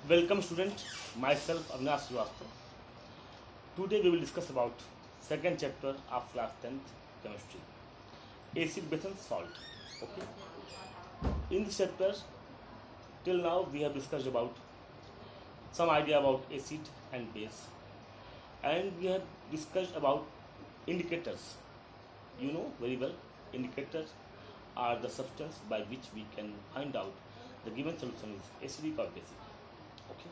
Welcome student, myself Avinash Srivastava. Today we will discuss about second chapter of class 10th chemistry, acid, base and salt. Okay. In this chapter, till now we have discussed about some idea about acid and base, and we have discussed about indicators. You know very well, indicators are the substance by which we can find out the given solution is acidic or basic. Okay,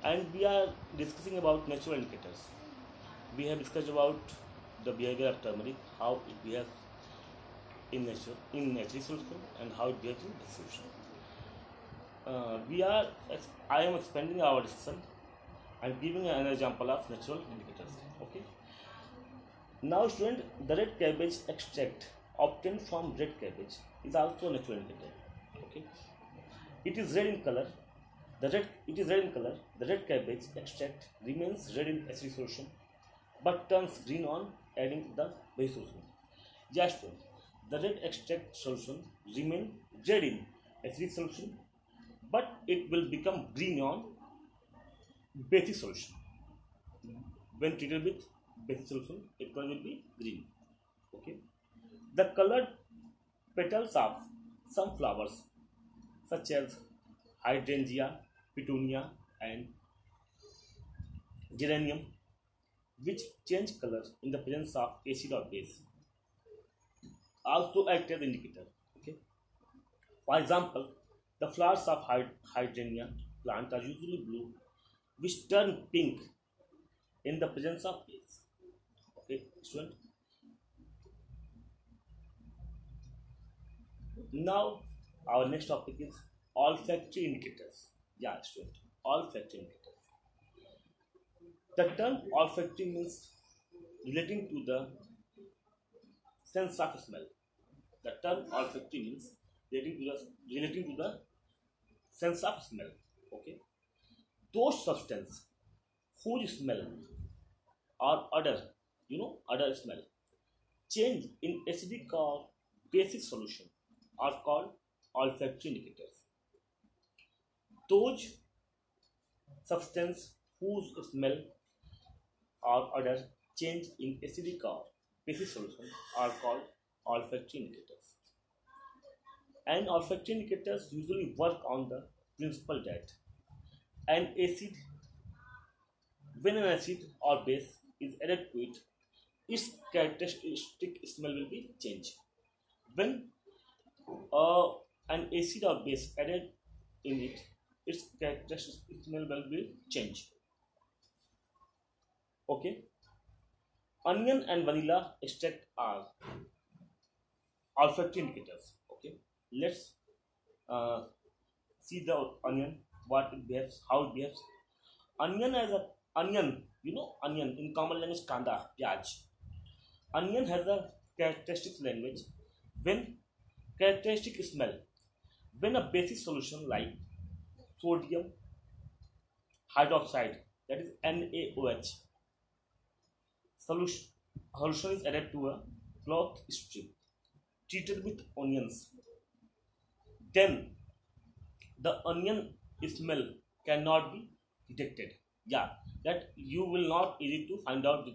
and we are discussing about natural indicators. We have discussed about the behavior of turmeric, how it behaves in natural solution and how it behaves in basic solution. I am expanding our discussion and giving an example of natural indicators. Okay, now student, the red cabbage extract obtained from red cabbage is also a natural indicator. Okay, it is red in color. The red cabbage extract remains red in acidic solution, but turns green on adding the base solution. Yes, student, the red extract solution remain red in acidic solution, but it will become green on basic solution. When treated with basic solution, it will be green. Okay, the colored petals of some flowers, such as hydrangea, petunia, and geranium, which change color in the presence of acid or base, also act as indicator. Okay. For example, the flowers of hydrangea plant are usually blue, which turn pink in the presence of base. Okay, student. Now, our next topic is olfactory indicators. Yeah, student, olfactory indicators. The term olfactory means relating to the sense of smell. The term olfactory means relating to the sense of smell. Okay, those substances whose smell or odor, odor smell, change in acidic or basic solution are called olfactory indicators. Those substances whose smell or odor change in acidic or basic solution are called olfactory indicators. And olfactory indicators usually work on the principle that when an acid or base is added to it, its characteristic smell will be changed. When an acid or base added in it, its characteristic smell will be changed. Okay, onion and vanilla extract are olfactory indicators. Okay, let's see the onion, what it behaves, how it behaves. Onion as a onion, onion in common language kanda, pyaj. Onion has a characteristic language when characteristic smell when a basic solution like sodium hydroxide, that is NaOH, solution is added to a cloth strip treated with onions, then the onion smell cannot be detected. Yeah, that you will not easy to find out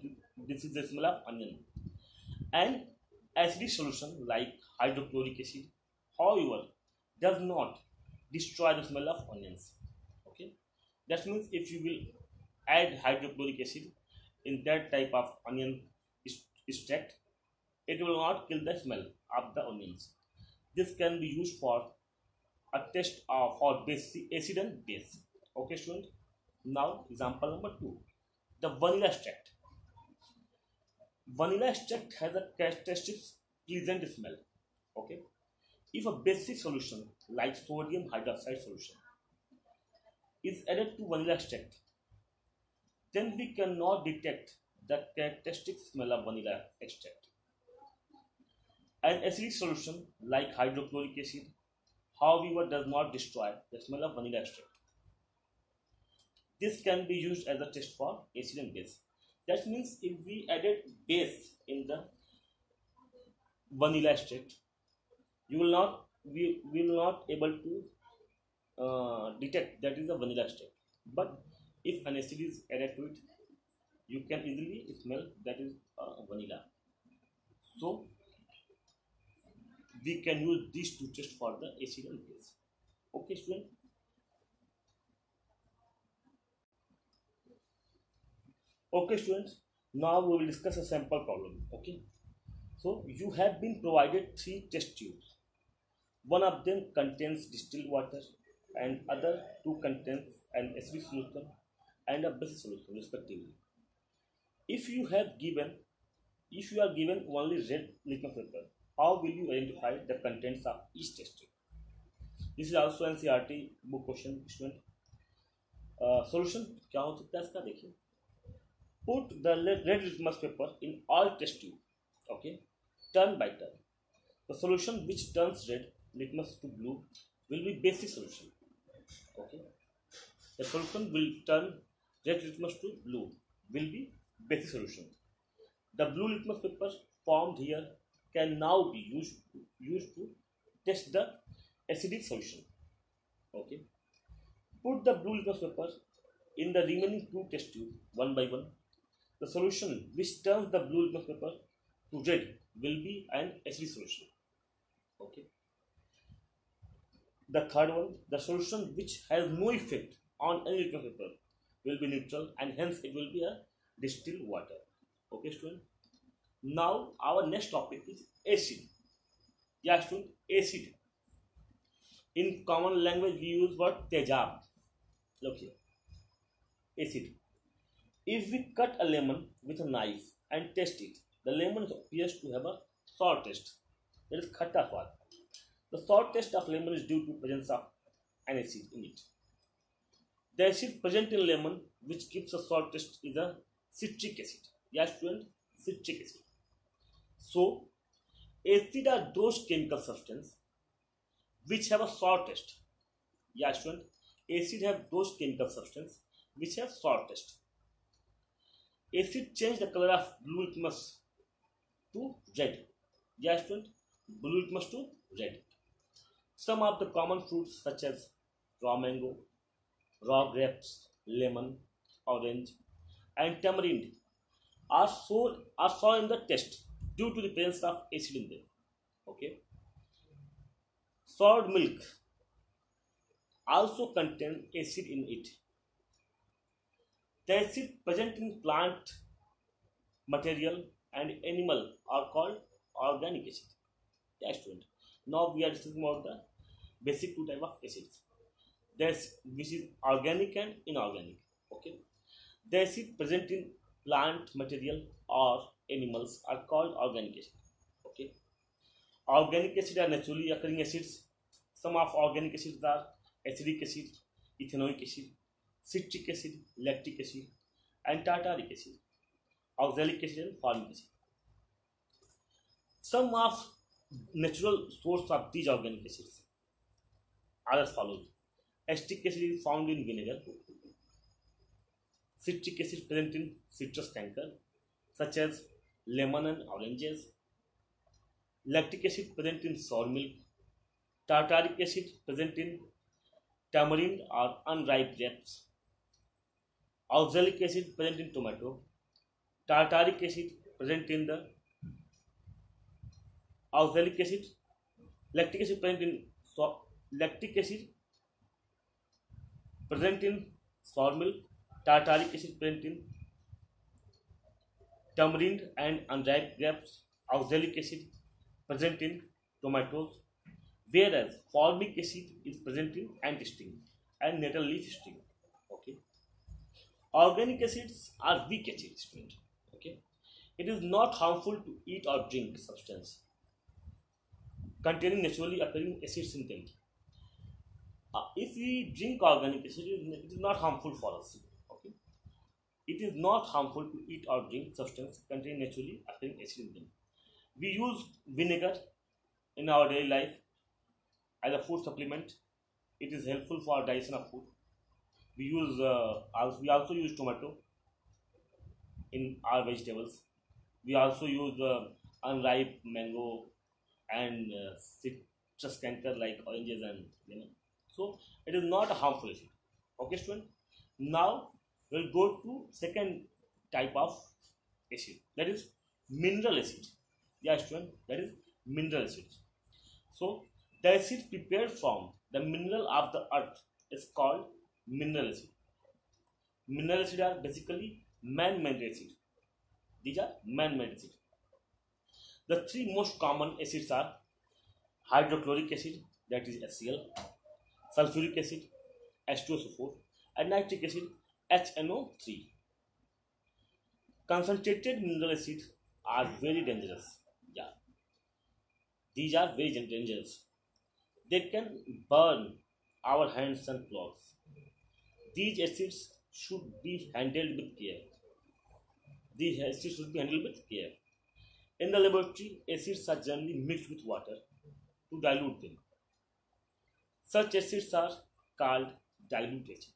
this is the smell of onion. And acidic solution like hydrochloric acid, however, does not destroy the smell of onions. Okay, that means if you will add hydrochloric acid in that type of onion extract, it will not kill the smell of the onions. This can be used for a test for basic acid and base. Okay, student. Now, example number 2, the vanilla extract. Vanilla extract has a characteristic pleasant smell. Okay, if a basic solution like sodium hydroxide solution is added to vanilla extract, then we cannot detect the characteristic smell of vanilla extract. An acidic solution like hydrochloric acid, however, does not destroy the smell of vanilla extract. This can be used as a test for acid and base. That means if we added base in the vanilla extract, we will not able to detect that is a vanilla extract. But if an acid is added to it, you can easily smell that is vanilla. So we can use these two tests for the acid and base. Okay, student. Okay, students. Now we will discuss a sample problem. Okay. So you have been provided three test tubes. One of them contains distilled water, and other two contains an acidic solution and a basic solution, respectively. If you have given, if you are given only red litmus paper, how will you identify the contents of each test tube? This is also an CRT book question, student. Solution क्या हो सकता है इसका देखिए. Put the red litmus paper in all test tube. Okay, turn by turn. The solution which turns red litmus to blue will be basic solution. Okay, the solution will turn red litmus to blue will be basic solution. The blue litmus paper formed here can now be used to test the acidic solution. Okay, put the blue litmus paper in the remaining two test tubes one by one. The solution which turns the blue litmus paper to red will be an acidic solution. Okay. The third one, the solution which has no effect on any litmus paper will be neutral, and hence it will be a distilled water. Okay, student. Now our next topic is acid. Yeah, student, acid. In common language we use word tejab. Look here. Acid. If we cut a lemon with a knife and test it, the lemon appears to have a sour taste. That is khatta swad. The sour taste of lemon is due to presence of an acid in it. The acid present in lemon which gives a sour taste is a citric acid. Yes, student, citric acid. So, acid are those chemical substances which have a sour taste. Yes, student, acid have those chemical substances which have sour taste. Acid change the color of blue litmus to red. Yes, student, blue litmus to red. Some of the common fruits such as raw mango, raw grapes, lemon, orange, and tamarind are sour in the taste due to the presence of acid in them. Okay. Soured milk also contains acid in it. The acid present in plant material and animal are called organic acid. Yes, student. Now we are discussing about the basic two type of acids. Which is organic and inorganic. Okay. The acid present in plant material or animals are called organic acid. Okay. Organic acid are naturally occurring acids. Some of organic acids are acetic acid, ethanoic acid, citric acid, lactic acid, and tartaric acid, oxalic acid, and formic acid. Some of natural source of these organic acids are as follows. Acetic acid is found in vinegar. Citric acid present in citrus canker, such as lemon and oranges. Lactic acid present in sour milk. Tartaric acid present in tamarind or unripe grapes. Oxalic acid present in tomato. Tartaric acid present in the oxalic acid. Lactic acid present in lactic acid present in sour milk. Tartaric acid present in tamarind and unripe grapes. Oxalic acid present in tomatoes, whereas formic acid is present in ant sting and nettle leaf sting. Okay. Organic acids are weak acids, student. Okay. It is not harmful to eat or drink substance containing naturally occurring acids in them. If we drink organic acid, it is not harmful for us. Okay. It is not harmful to eat or drink substance containing naturally occurring acid in them. We use vinegar in our daily life as a food supplement. It is helpful for digestion of food. We also use tomato in our vegetables. We also use unripe mango and citrus canker like oranges and lemon. So it is not a harmful acid. Okay, student. Now we'll go to second type of acid, that is mineral acid. Yeah, student, that is mineral acid. So the acid prepared from the mineral of the earth is called mineral acid. Mineral acid are basically man-made acid. These are man-made acid. The three most common acids are hydrochloric acid, that is HCl, sulfuric acid, H2SO4, and nitric acid, HNO3. Concentrated mineral acids are very dangerous. Yeah, these are very dangerous. They can burn our hands and clothes. These acids should be handled with care. These acids should be handled with care. In the laboratory, acids are generally mixed with water to dilute them. Such acids are called dilute acid.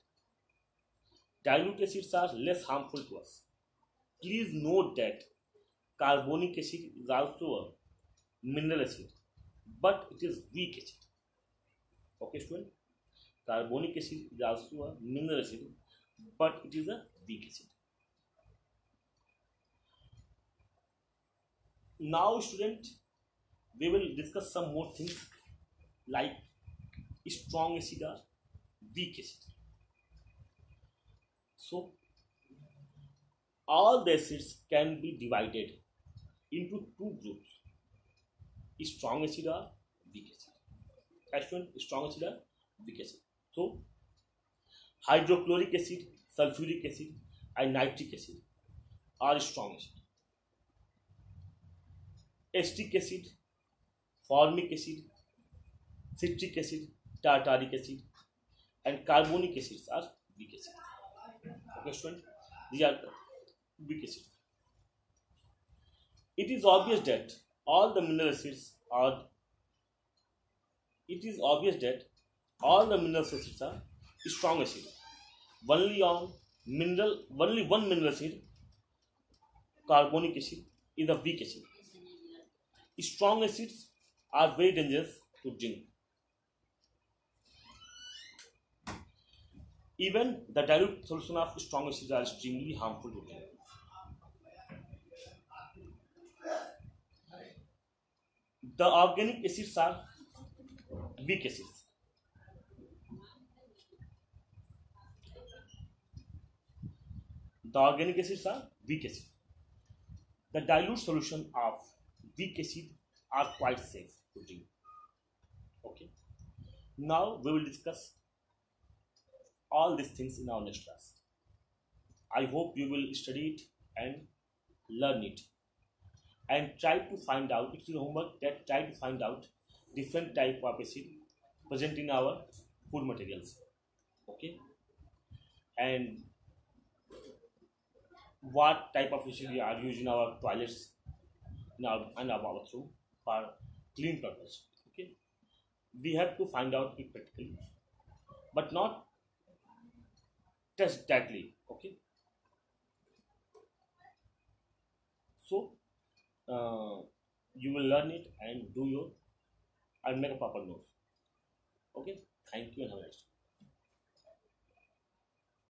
Dilute acids are less harmful to us. Please note that carbonic acid is also a mineral acid, but it is weak acid. Okay, student? Carbonic acid is also a mineral acid, but it is a weak acid. Now, student, we will discuss some more things like strong acid or weak acid. So, all the acids can be divided into two groups: strong acid or weak acid. Student, strong acid or weak acid. So, hydrochloric acid, sulfuric acid, and nitric acid are strong acid. Acetic acid, formic acid, citric acid, tartaric acid, and carbonic acids are weak acid. Okay, student, these are weak acid. It is obvious that all the mineral acids are. It is obvious that all the mineral acids are strong acid. Only one mineral acid, carbonic acid, is a weak acid. Strong acids are very dangerous to drink. Even the dilute solution of strong acids are extremely harmful to drink. The organic acids are weak acids. The organic acids are weak acids. The dilute solution of weak acid are quite safe to drink. Okay. Now we will discuss all these things in our next class. I hope you will study it and learn it, and try to find out. It's your homework that try to find out different type of acid present in our food materials. Okay, and what type of acid we are used in our toilets, in our bathroom for clean purpose. Okay, we have to find out it practically, but not test directly. Okay, so you will learn it and do your and make a proper notes. Okay, thank you and have a nice day.